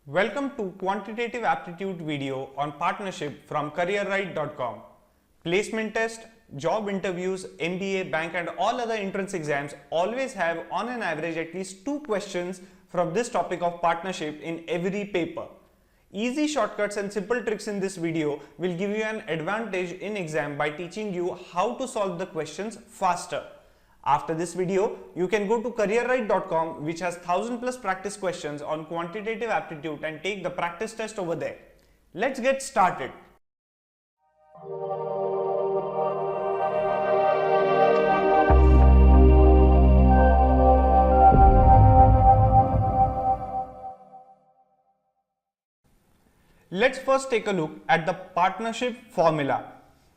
Welcome to quantitative aptitude video on partnership from careerright.com. Placement test, job interviews, MBA, bank and all other entrance exams always have on an average at least 2 questions from this topic of partnership in every paper. Easy shortcuts and simple tricks in this video will give you an advantage in exam by teaching you how to solve the questions faster. After this video, you can go to careerright.com which has 1000+ practice questions on quantitative aptitude and take the practice test over there. Let's get started. Let's first take a look at the partnership formula.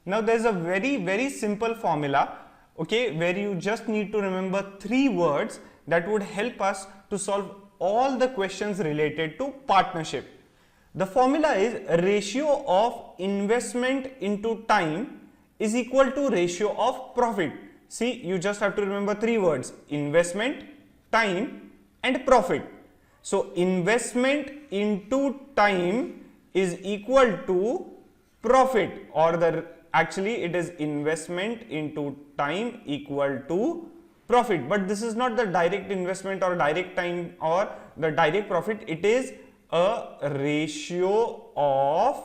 Now there's a very simple formula, okay, where you just need to remember 3 words that would help us to solve all the questions related to partnership. The formula is ratio of investment into time is equal to ratio of profit. See, you just have to remember 3 words: investment, time and profit. So investment into time is equal to profit, or actually it is investment into time equal to profit, but this is not the direct investment or direct time or the direct profit. It is a ratio of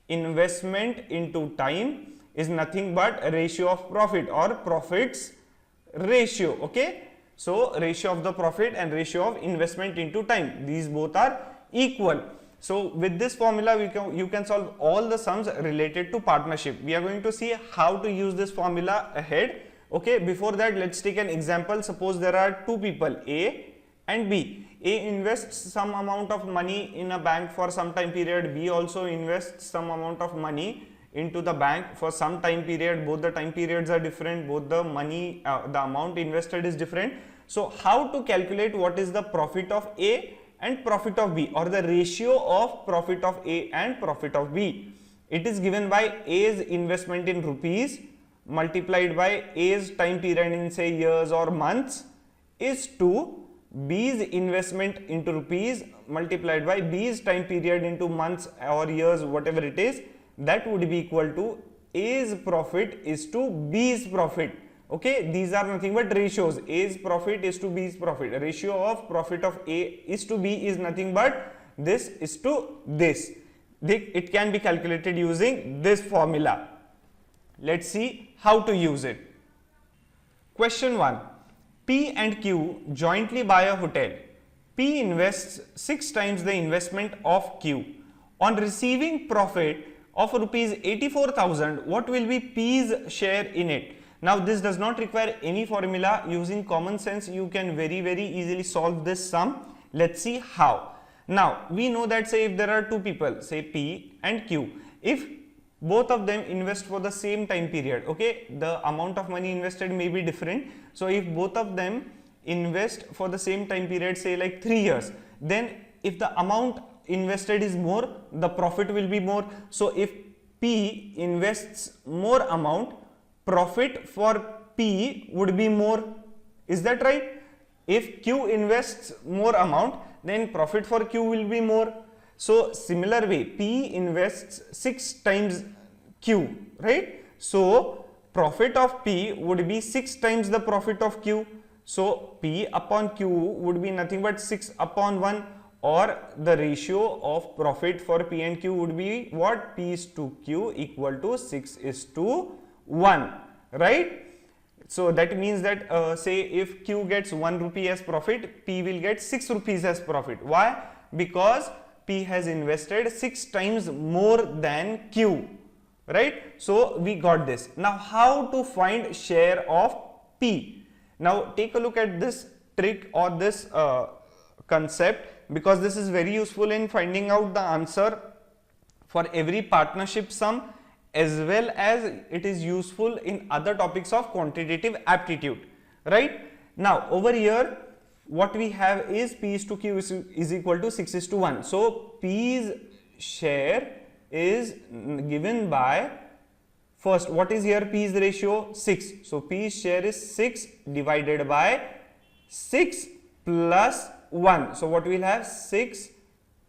investment into time is nothing but a ratio of profit or profits ratio. Okay, so ratio of the profit and ratio of investment into time, these both are equal. So with this formula you can solve all the sums related to partnership. We are going to see how to use this formula ahead. Okay, before that let's take an example. Suppose there are 2 people, A and B. A invests some amount of money in a bank for some time period. B also invests some amount of money into the bank for some time period. Both the time periods are different, both the money, the amount invested is different. So how to calculate what is the profit of A and profit of B, or the ratio of profit of A and profit of B? It is given by A's investment in rupees multiplied by A's time period in say years or months is to B's investment into rupees multiplied by B's time period into months or years, whatever it is, that would be equal to A's profit is to B's profit. Okay, these are nothing but ratios. A's profit is to B's profit. Ratio of profit of A is to B is nothing but this is to this. It can be calculated using this formula. Let's see how to use it. Question 1. P and Q jointly buy a hotel. P invests 6 times the investment of Q. On receiving profit of rupees 84,000, what will be P's share in it? Now this does not require any formula. Using common sense you can very easily solve this sum. Let's see how. Now we know that say if there are 2 people, say P and Q, if both of them invest for the same time period, okay, the amount of money invested may be different. So if both of them invest for the same time period, say like 3 years, then if the amount invested is more, the profit will be more. So if P invests more amount, profit for P would be more. Is that right? If Q invests more amount, then profit for Q will be more. So similar way, P invests 6 times Q, right? So profit of P would be 6 times the profit of Q. So P upon Q would be nothing but 6 upon 1, or the ratio of profit for P and Q would be what? P is to Q equal to 6 is to 1, right? So that means that say if Q gets 1 rupee as profit, P will get 6 rupees as profit. Why? Because P has invested 6 times more than Q, right? So we got this. Now how to find share of P? Now take a look at this trick or this concept, because this is very useful in finding out the answer for every partnership sum, as well as it is useful in other topics of quantitative aptitude, right? Now over here what we have is P is to Q is equal to 6 is to 1. So P's share is given by, first what is here, P's ratio 6. So P's share is 6 divided by 6 plus 1. So what we will have, 6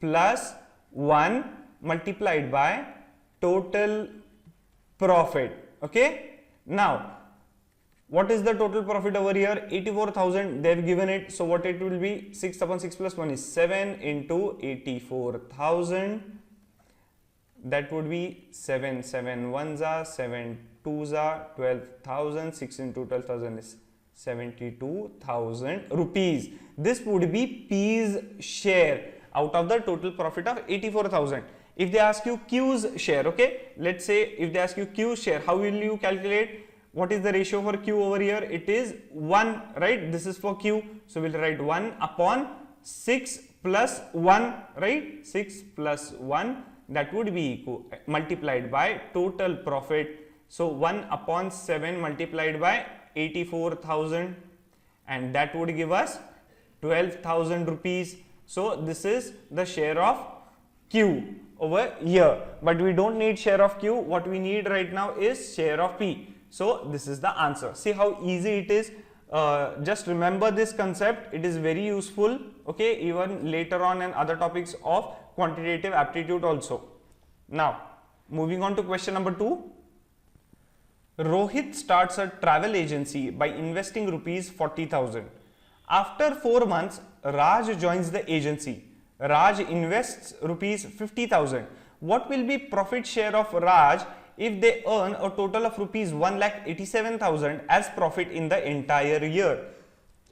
plus 1 multiplied by total profit. Okay, now what is the total profit over here? 84,000 they have given it, so what it will be? 6 upon 6 plus 1 is 7 into 84,000, that would be 7 7 1s are 7 2s are 12,000, 6 into 12,000 is 72,000 rupees. This would be P's share out of the total profit of 84,000. If they ask you Q's share, okay, let's say if they ask you Q's share, how will you calculate? What is the ratio for Q over here? It is 1, right? This is for Q, so we'll write 1 upon 6 plus 1, right? 6 plus 1, that would be equal, multiplied by total profit. So 1 upon 7 multiplied by 84,000, and that would give us 12,000 rupees. So this is the share of Q over here, but we don't need share of Q. What we need right now is share of P. So this is the answer. See how easy it is. Just remember this concept. It is very useful, okay, even later on in other topics of quantitative aptitude also. Now moving on to question number 2. Rohit starts a travel agency by investing rupees 40,000. After 4 months, Raj joins the agency. Raj invests rupees 50,000. What will be profit share of Raj if they earn a total of rupees 1,87,000 as profit in the entire year?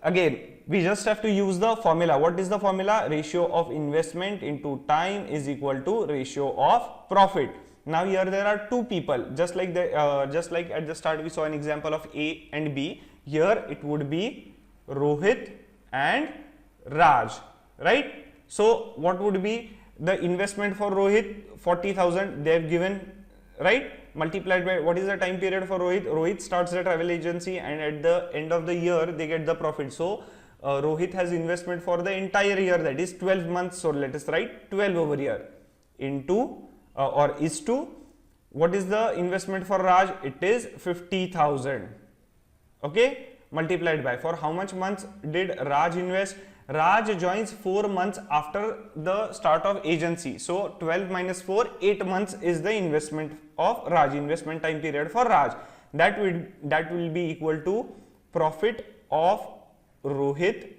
Again, we just have to use the formula. What is the formula? Ratio of investment into time is equal to ratio of profit. Now here there are two people, just like at the start we saw an example of A and B. Here it would be Rohit and Raj, right? So what would be the investment for Rohit? 40,000 they have given, right? Multiplied by what is the time period for Rohit? Rohit starts the travel agency and at the end of the year they get the profit. So Rohit has investment for the entire year, that is 12 months. So let us write 12 over here into or is to, what is the investment for Raj? It is 50,000, okay, multiplied by, for how much months did Raj invest? Raj joins 4 months after the start of agency. So 12 minus 4, 8 months is the investment of Raj, investment time period for Raj. That will be equal to profit of Rohit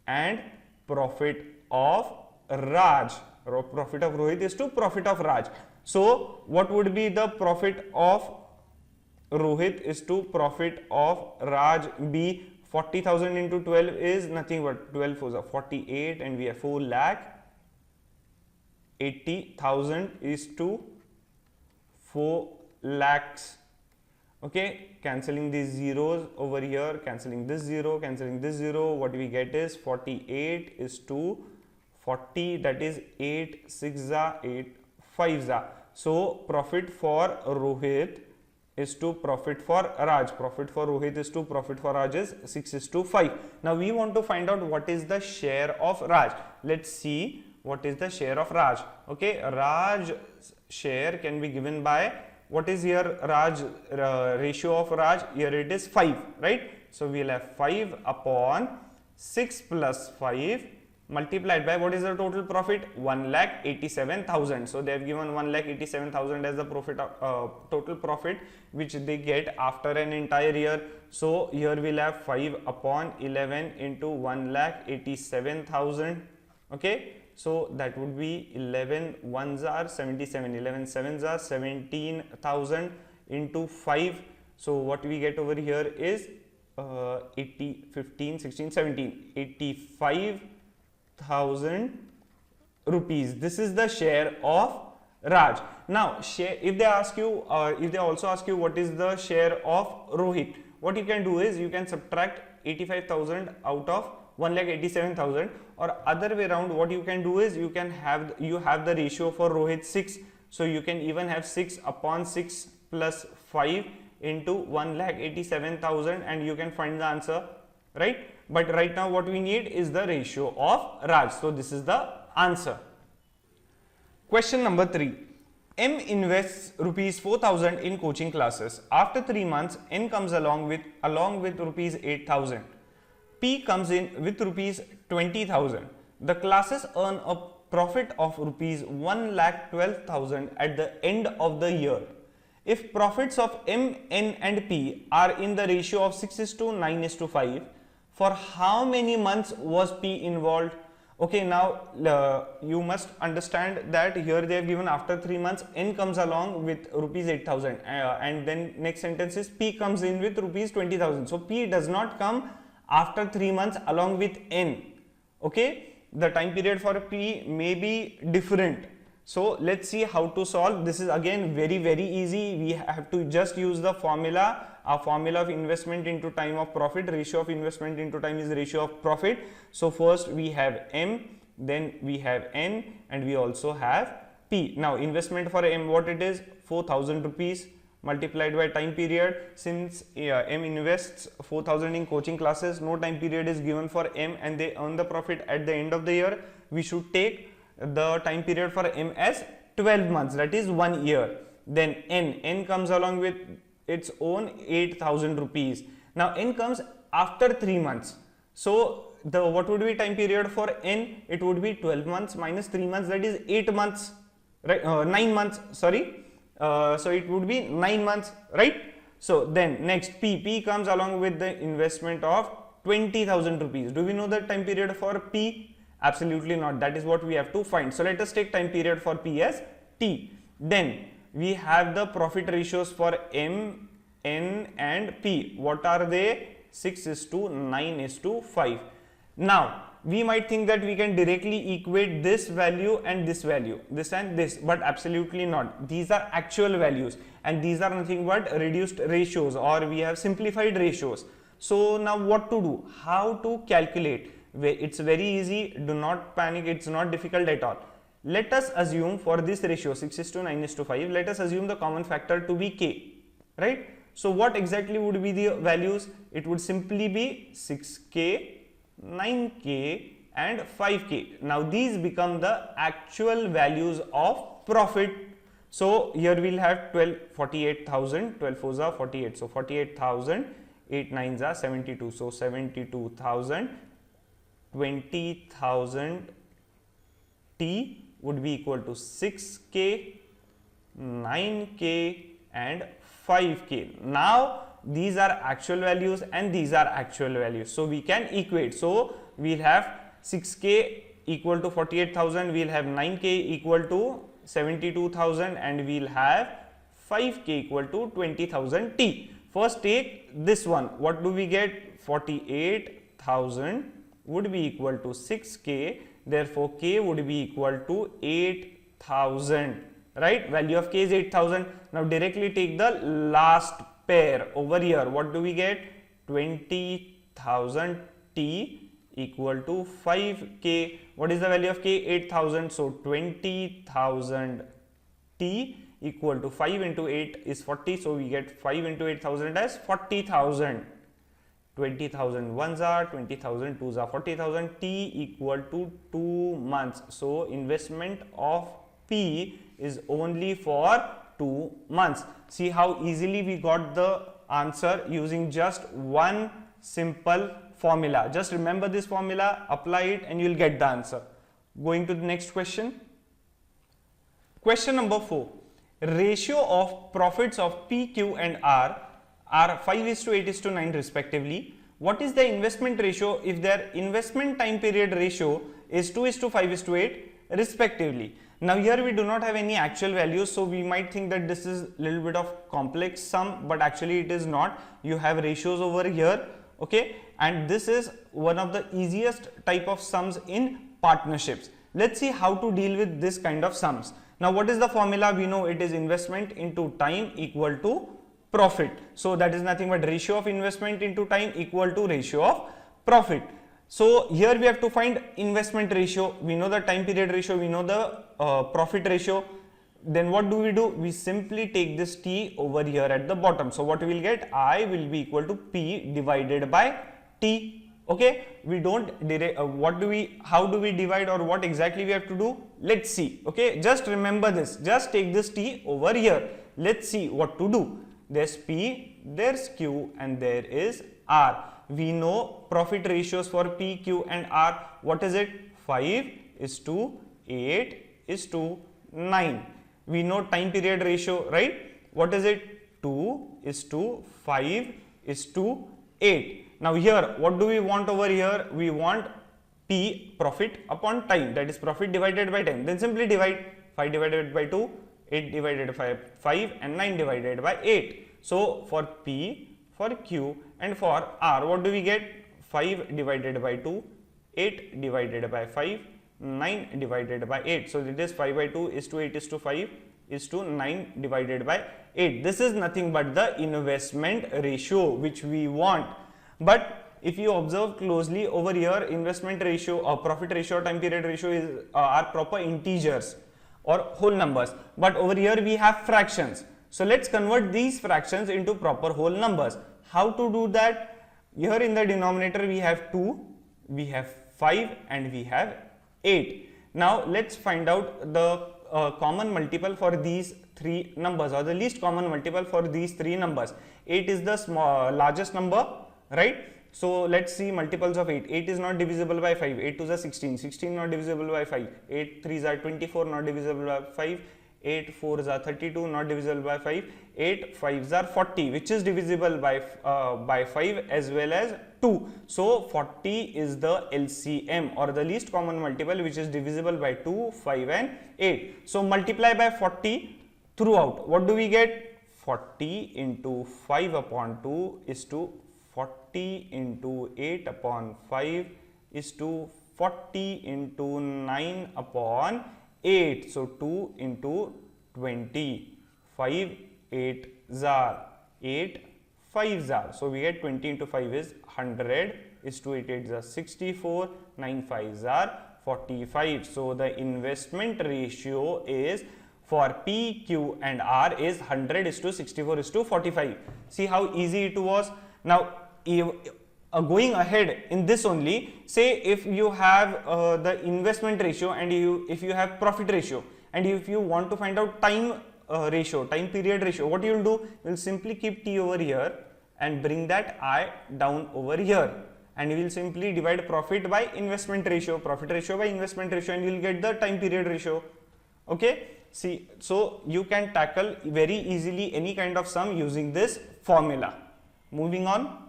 and profit of Raj. Profit of Rohit is to profit of Raj. So what would be the profit of Rohit is to profit of Raj be? 40,000 into 12 is nothing but 12 4 48, and we have 4,80,000 is to 4 lakhs. Okay, cancelling these zeros over here, cancelling this 0, cancelling this 0, what we get is 48 is to 40, that is 8 6 8 5. So profit for Rohit is to profit for Raj. Profit for Rohit is to profit for Raj is 6:5. Now we want to find out what is the share of Raj. Let's see what is the share of Raj. Okay, Raj share can be given by, what is here Raj ratio of Raj? Here it is 5, right? So we'll have 5 upon 6 plus 5 multiplied by, what is the total profit? 1,87,000. So they have given 1,87,000 as the profit total profit which they get after an entire year. So here we'll have 5 upon 11 into 1,87,000. Okay, so that would be 11 1s are 77, 11 7s are 17,000 into 5. So what we get over here is 80 15 16 17 85,000 rupees. This is the share of Raj. Now if they ask you if they also ask you what is the share of Rohit, what you can do is you can subtract 85,000 out of 1,87,000, or other way around, what you can do is you have the ratio for Rohit 6, so you can even have 6 upon 6 plus 5 into 1,87,000 and you can find the answer, right? But right now what we need is the ratio of Raj. So this is the answer. Question number 3. M invests rupees 4,000 in coaching classes. After 3 months, N comes along with rupees 8,000. P comes in with rupees 20,000. The classes earn a profit of rupees 1,12,000 at the end of the year. If profits of M, N and P are in the ratio of 6:9:5, for how many months was P involved? Okay, now you must understand that here they have given after 3 months N comes along with rupees 8,000 and then next sentence is P comes in with rupees 20,000. So P does not come after 3 months along with N. Okay, the time period for P may be different. So let's see how to solve. This is again very easy. We have to just use the formula. Our formula of investment into time of profit, ratio of investment into time is ratio of profit. So first we have M, then we have N and we also have P. Now investment for M, what it is? 4,000 rupees multiplied by time period. Since M invests 4,000 in coaching classes, no time period is given for M and they earn the profit at the end of the year. We should take the time period for M as 12 months, that is 1 year. Then N comes along with its own 8,000 rupees. Now N comes after 3 months. So what would be time period for N? It would be 12 months minus 3 months, that is 8 months, right? 9 months, sorry. So it would be 9 months, right? So then next P comes along with the investment of 20,000 rupees. Do we know the time period for P? Absolutely not. That is what we have to find. So let us take time period for P as T. Then we have the profit ratios for M, N and P. What are they? 6:9:5. Now we might think that we can directly equate this value and this value, this and this, but absolutely not. These are actual values and these are nothing but reduced ratios, or we have simplified ratios. So now what to do? How to calculate? It's very easy. Do not panic. It's not difficult at all. Let us assume for this ratio 6:9:5, let us assume the common factor to be K, right? So what exactly would be the values? It would simply be 6K, 9K and 5K. Now these become the actual values of profit. So here we'll have 48,000, 12 fours are 48. So 48,000, 8 nines are 72. So 72,000, 20,000 T would be equal to 6K, 9K and 5K. Now these are actual values and these are actual values. So we can equate. So we'll have 6K equal to 48,000, we'll have 9K equal to 72,000 and we'll have 5K equal to 20,000 T. First take this one. What do we get? 48,000 would be equal to 6K. Therefore, K would be equal to 8,000, right? Value of K is 8,000. Now directly take the last pair over here. What do we get? 20,000 T equal to 5K. What is the value of K? 8,000. So 20,000 T equal to 5 into 8 is 40. So we get 5 into 8,000 as 40,000. 20,000 ones are 20,000 twos are 40,000. T equal to 2 months. So investment of P is only for 2 months. See how easily we got the answer using just one simple formula. Just remember this formula, apply it and you will get the answer. Going to the next question. Question number 4. Ratio of profits of P, Q and R are 5:8:9 respectively. What is the investment ratio if their investment time period ratio is 2:5:8 respectively? Now here we do not have any actual values, so we might think that this is a little bit of complex sum, but actually it is not. You have ratios over here, okay, and this is one of the easiest type of sums in partnerships. Let's see how to deal with this kind of sums. Now what is the formula? We know it is investment into time equal to profit. So that is nothing but ratio of investment into time equal to ratio of profit. So here we have to find investment ratio. We know the time period ratio, we know the profit ratio. Then what do? We simply take this T over here at the bottom. So what we will get? I will be equal to P divided by T. Okay, we don't how do we divide, or what exactly we have to do? Let's see. Okay, just remember this, just take this T over here. Let's see what to do. There's P, there's Q and there is R. We know profit ratios for P, Q and R. What is it? 5:8. 8 is to 9. We know time period ratio, right? What is it? 2 is to 5 is to 8. Now here, what do we want over here? We want P, profit upon time, that is profit divided by time. Then simply divide 5 divided by 2, 8 divided by 5 and 9 divided by 8. So for P, for Q and for R, what do we get? 5 divided by 2, 8 divided by 5, 9 divided by 8. So it is 5 by 2 is to 8 is to 5 is to 9 divided by 8. This is nothing but the investment ratio which we want. But if you observe closely over here, investment ratio or profit ratio or time period ratio is are proper integers or whole numbers. But over here we have fractions. So let's convert these fractions into proper whole numbers. How to do that? Here in the denominator we have 2, we have 5 and we have 8. Now let's find out the common multiple for these three numbers, or the least common multiple for these three numbers. 8 is the largest number, right? So let's see multiples of 8. 8 is not divisible by 5. 8 2s are 16. 16 not divisible by 5. 8 3s are 24, not divisible by 5. 8 4s are 32, not divisible by 5. 8 5s are 40, which is divisible by 5 as well as 2. So 40 is the LCM, or the least common multiple, which is divisible by 2, 5 and 8. So multiply by 40 throughout. What do we get? 40 into 5 upon 2 is to 40 into 8 upon 5 is to 40 into 9 upon 8. So 2 into 20. 5 8 are 8 5s are. So we get 20 into 5 is 100 is to 8 8s are 64, 9 5s are 45. So the investment ratio is for P, Q and R is 100 is to 64 is to 45. See how easy it was. Now going ahead in this only, say if you have the investment ratio and if you have profit ratio, and if you want to find out time ratio, time period ratio, what you will do? You will simply keep T over here and bring that I down over here, and you will simply divide profit by investment ratio, profit ratio by investment ratio, and you will get the time period ratio. Okay, see, so you can tackle very easily any kind of sum using this formula. Moving on.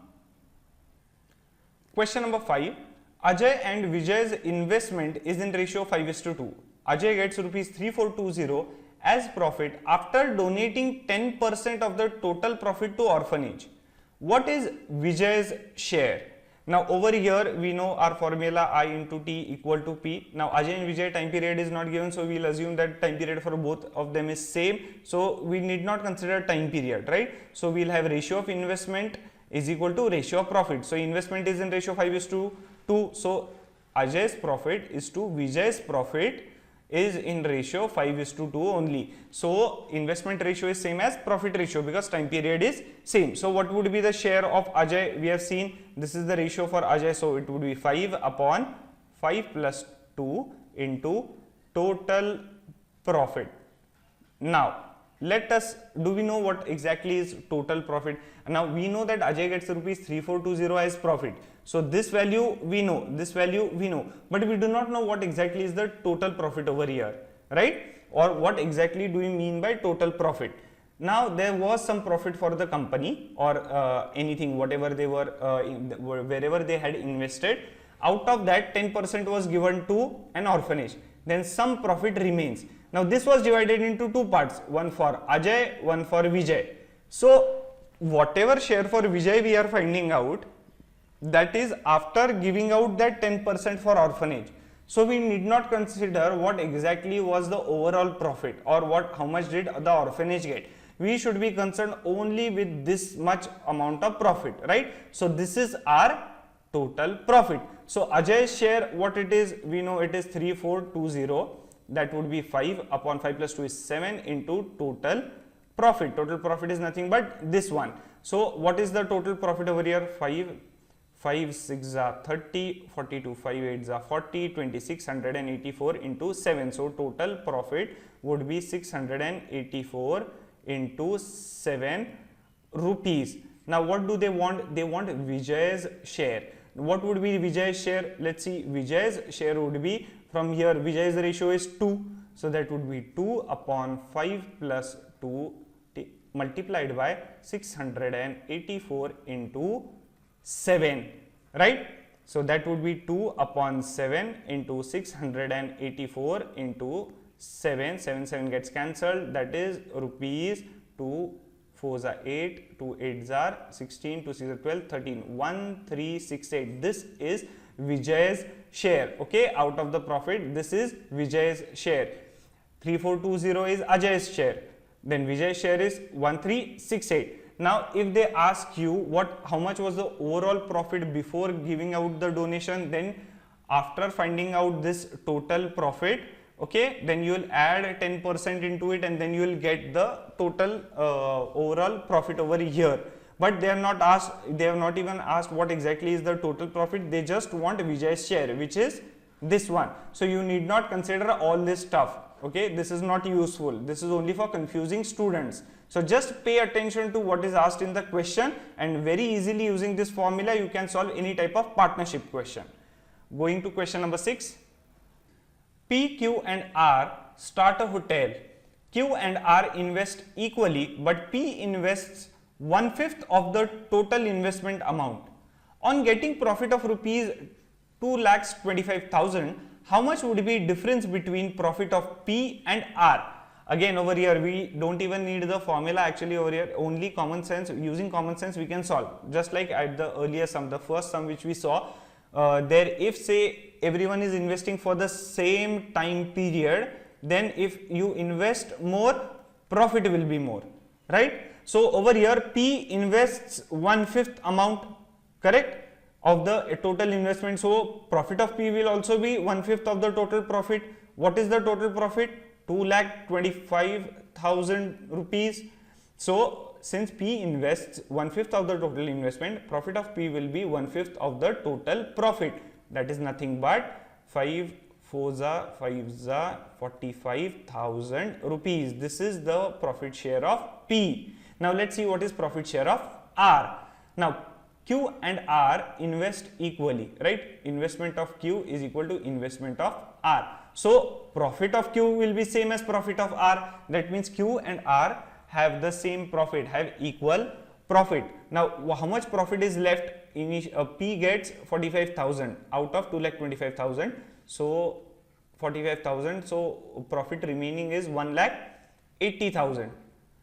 Question number 5. Ajay and Vijay's investment is in ratio 5:2. Ajay gets rupees 3420 as profit after donating 10% of the total profit to orphanage. What is Vijay's share? Now over here we know our formula I into T equal to P. Now Ajay and Vijay time period is not given, so we will assume that time period for both of them is same. So we need not consider time period, right? So we will have ratio of investment is equal to ratio of profit. So investment is in ratio 5:2. So Ajay's profit is to Vijay's profit is in ratio 5:2 only. So investment ratio is same as profit ratio because time period is same. So what would be the share of Ajay? We have seen this is the ratio for Ajay, so it would be 5 upon 5 plus 2 into total profit. Now let us, do we know what exactly is total profit? Now we know that Ajay gets rupees 3420 as profit. So this value we know, this value we know, but we do not know what exactly is the total profit over here, right? Or what exactly do we mean by total profit? Now there was some profit for the company or anything, whatever they were, wherever they had invested. Out of that 10% was given to an orphanage. Then some profit remains. Now this was divided into two parts, one for Ajay, one for Vijay. So whatever share for Vijay we are finding out, that is after giving out that 10% for orphanage. So we need not consider what exactly was the overall profit or how much did the orphanage get. We should be concerned only with this much amount of profit, right? So this is our total profit. So Ajay's share, what it is, we know it is 3420. That would be 5 upon 5 plus 2 is 7 into total profit. Total profit is nothing but this one. So what is the total profit over here? 5 6 are 30, 42 5 8 are 40, 2684 into 7. So total profit would be 684 into 7 rupees. Now what do they want? They want Vijay's share. What would be Vijay's share? Let's see, Vijay's share would be from here Vijay's ratio is 2, so that would be 2 upon 5 plus 2 multiplied by 684 into 7, right? So that would be 2 upon 7 into 684 into 7, 7 gets cancelled, that is rupees 2 4s are 8, 2 8s are 16, 2 6 are 12, 13, 1368. This is Vijay's share, okay, out of the profit. This is Vijay's share. 3420 is Ajay's share. Then Vijay's share is 1368. Now, if they ask you how much was the overall profit before giving out the donation, then after finding out this total profit, okay, then you will add 10% into it, and then you will get the total overall profit over here. But they have not even asked what exactly is the total profit. They just want Vijay's share, which is this one. So you need not consider all this stuff. Okay, this is not useful. This is only for confusing students. So just pay attention to what is asked in the question, and very easily using this formula you can solve any type of partnership question. Going to question number 6. P, Q and R start a hotel. Q and R invest equally, but P invests 1/5 of the total investment amount. On getting profit of rupees 2,25,000, how much would be difference between profit of P and R? Again, over here we don't even need the formula. Actually, over here only common sense, using common sense we can solve. Just like at the earlier sum, the first sum which we saw, there if say everyone is investing for the same time period, then if you invest more, profit will be more, right? So over here P invests 1/5 amount, correct, of the total investment. So profit of P will also be 1/5 of the total profit. What is the total profit? 2,25,000 rupees. So since P invests 1/5 of the total investment, profit of P will be 1/5 of the total profit. That is nothing but 5 4s are 5s are 45,000 rupees. This is the profit share of P. Now let's see what is profit share of R. Now Q and R invest equally, right? Investment of Q is equal to investment of R. So profit of Q will be same as profit of R. That means Q and R have the same profit, have equal profit. Now how much profit is left? P gets 45,000 out of 2,25,000. So 45,000. So profit remaining is 1,80,000.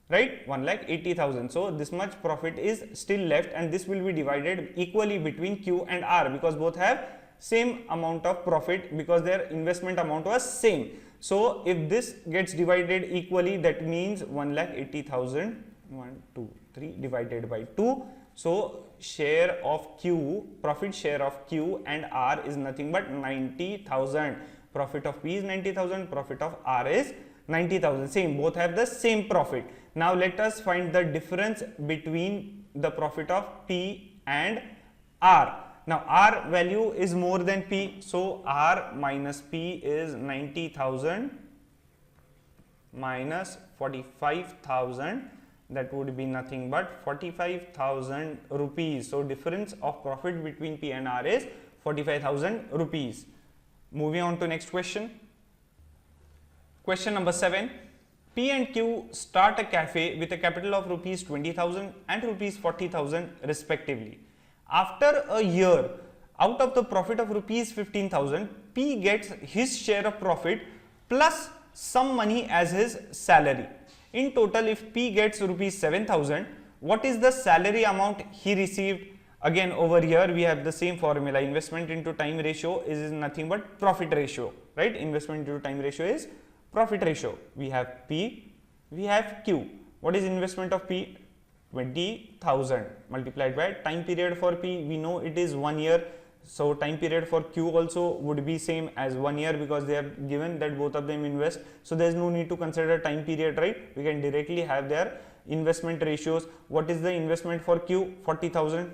Right, 1,80,000. So this much profit is still left, and this will be divided equally between Q and R, because both have same amount of profit, because their investment amount was same. So if this gets divided equally, that means 1,80,000 1 2 3 divided by 2. So share of Q, profit share of Q and R is nothing but 90,000. Profit of P is 90,000, profit of R is 90,000. Same, both have the same profit. Now let us find the difference between the profit of P and R. Now R value is more than P, so R minus P is 90,000 minus 45,000. That would be nothing but 45,000 rupees. So difference of profit between P and R is 45,000 rupees. Moving on to next question. Question number 7. P and Q start a cafe with a capital of rupees 20,000 and rupees 40,000 respectively. After a year, out of the profit of rupees 15,000, P gets his share of profit plus some money as his salary. In total, if P gets rupees 7,000, what is the salary amount he received? Again, over here we have the same formula. Investment into time ratio is nothing but profit ratio, right? Investment into time ratio is profit ratio. We have P, we have Q. What is investment of P? 20,000 multiplied by time period for P. We know it is 1 year. So time period for Q also would be same as 1 year, because they are given that both of them invest. So there is no need to consider time period, right? We can directly have their investment ratios. What is the investment for Q? 40,000.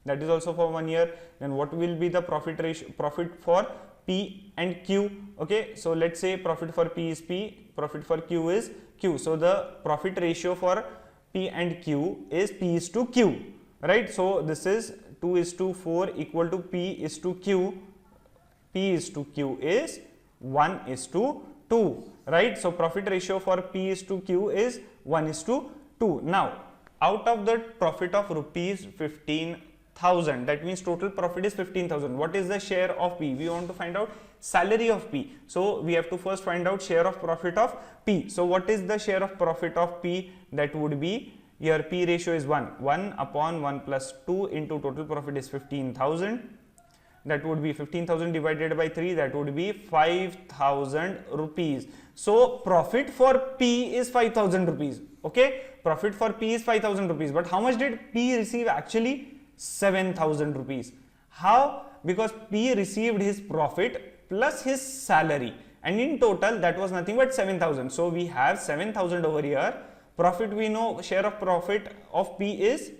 That is also for 1 year. Then what will be the profit ratio, profit for P and Q? Okay, so let's say profit for P is P, profit for Q is Q. So the profit ratio for P and Q is P is to Q, right? So this is 2:4 equal to P is to Q. P is to Q is 1 is to 2, right? So profit ratio for P is to Q is 1 is to 2. Now, out of the profit of rupees 15,000, that means total profit is 15,000. What is the share of P? We want to find out salary of P. So we have to first find out share of profit of P. So what is the share of profit of P? That would be, here P ratio is 1. 1 upon 1 plus 2 into total profit is 15,000. That would be 15,000 divided by 3, that would be 5,000 rupees. So profit for P is 5,000 rupees. Okay, profit for P is 5,000 rupees. But how much did P receive actually? 7,000 rupees. How? Because P received his profit plus his salary, and in total that was nothing but 7,000. So we have 7,000 over here. Profit, we know share of profit of P is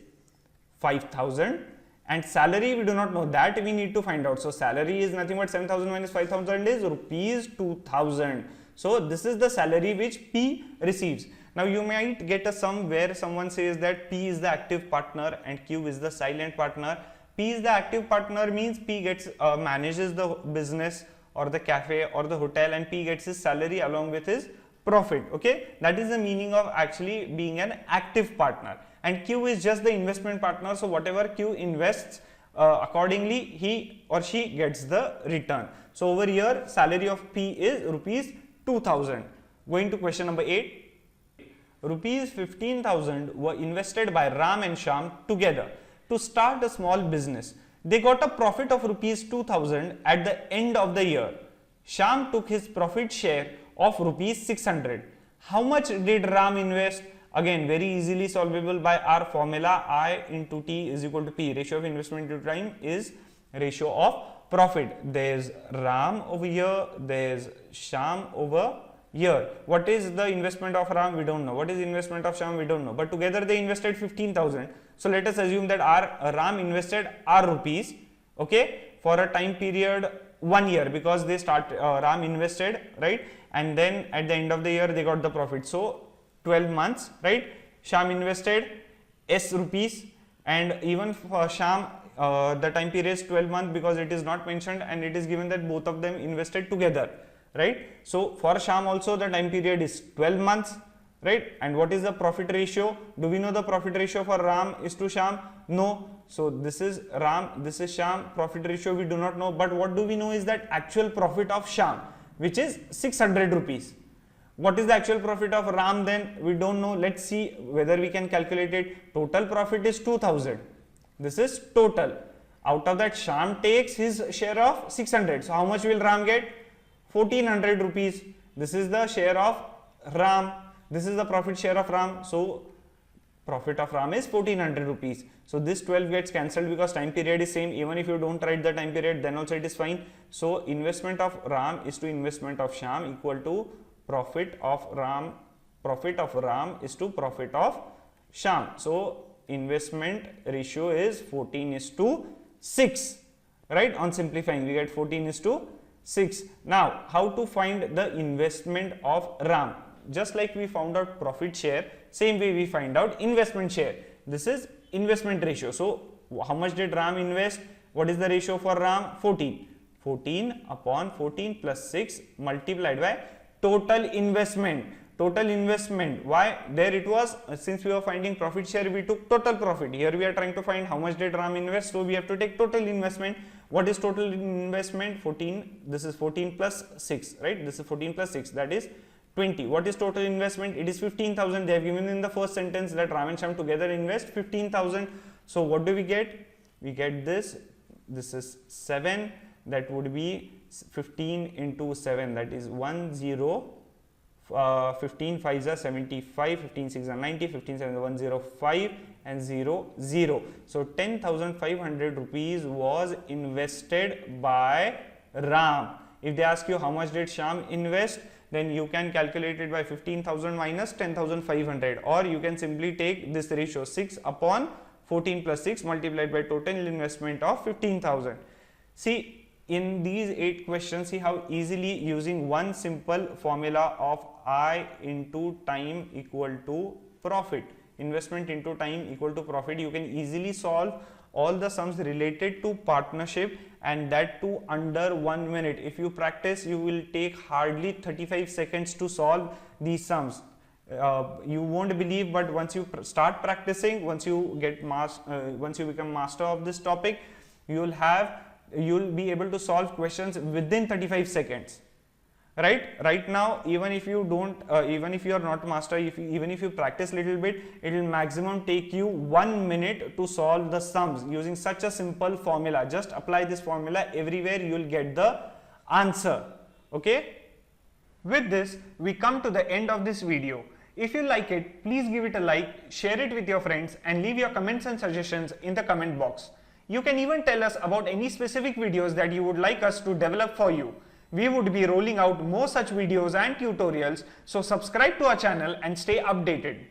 5,000. And salary, we do not know, that we need to find out. So salary is nothing but 7,000 minus 5,000 is rupees 2,000. So this is the salary which P receives. Now you might get a sum where someone says that P is the active partner and Q is the silent partner. P is the active partner means P gets manages the business or the cafe or the hotel, and P gets his salary along with his profit. Okay, that is the meaning of actually being an active partner. And Q is just the investment partner. So whatever Q invests, accordingly he or she gets the return. So over here salary of P is rupees 2,000. Going to question number 8. Rupees 15,000 were invested by Ram and Shyam together to start a small business. They got a profit of rupees 2,000 at the end of the year. Shyam took his profit share of rupees 600. How much did Ram invest? Again, very easily solvable by our formula. I into T is equal to P. Ratio of investment to time is ratio of profit. There's Ram over here, there's Shyam over here. What is the investment of Ram? We don't know. What is investment of Shyam? We don't know. But together they invested 15,000. So let us assume that our Ram invested R rupees, okay, for a time period 1 year, because they Ram invested, right, and then at the end of the year they got the profit. So 12 months, right? Shyam invested S rupees, and even for Shyam the time period is 12 months because it is not mentioned, and it is given that both of them invested together, right? So for Shyam also the time period is 12 months, right? And what is the profit ratio? Do we know the profit ratio for Ram is to Shyam? No. So this is Ram, this is Shyam. Profit ratio we do not know, but what do we know is that actual profit of Shyam, which is 600 rupees. What is the actual profit of Ram then? We don't know. Let's see whether we can calculate it. Total profit is 2,000. This is total. Out of that, Shyam takes his share of 600. So how much will Ram get? 1,400 rupees. This is the share of Ram. This is the profit share of Ram. So profit of Ram is 1,400 rupees. So this 12 gets cancelled because time period is same. Even if you don't write the time period, then also it is fine. So investment of Ram is to investment of Shyam equal to profit of Ram is to profit of Shyam. So investment ratio is 14:6, right? On simplifying, we get 14:6. Now, how to find the investment of Ram? Just like we found out profit share, same way we find out investment share. This is investment ratio. So how much did Ram invest? What is the ratio for Ram? 14. 14 upon 14 plus 6 multiplied by total investment. Total investment. Why? There it was, since we were finding profit share, we took total profit. Here we are trying to find how much did Ram invest. So we have to take total investment. What is total investment? 14. This is 14 plus 6, right? This is 14 plus 6. That is 20. What is total investment? It is 15,000. They have given in the first sentence that Ram and Shyam together invest 15,000. So what do we get? We get this. This is 7. That would be 15 into 7. That is 15 5s are 75, 15 6 are 90, 15 7 are 105 and 0. So 10,500 rupees was invested by Ram. If they ask you how much did Shyam invest, then you can calculate it by 15,000 minus 10,500, or you can simply take this ratio 6 upon 14 plus 6 multiplied by total investment of 15,000. See, in these 8 questions, see how easily using one simple formula of I into time equal to profit, investment into time equal to profit, you can easily solve all the sums related to partnership, and that too under 1 minute. If you practice, you will take hardly 35 seconds to solve these sums. You won't believe, but once you start practicing, once you become master of this topic, you'll be able to solve questions within 35 seconds. Right now, even if you are not master, even if you practice little bit, it will maximum take you 1 minute to solve the sums using such a simple formula. Just apply this formula everywhere, you will get the answer. Okay. With this, we come to the end of this video. If you like it, please give it a like, share it with your friends, and leave your comments and suggestions in the comment box. You can even tell us about any specific videos that you would like us to develop for you. We would be rolling out more such videos and tutorials, so subscribe to our channel and stay updated.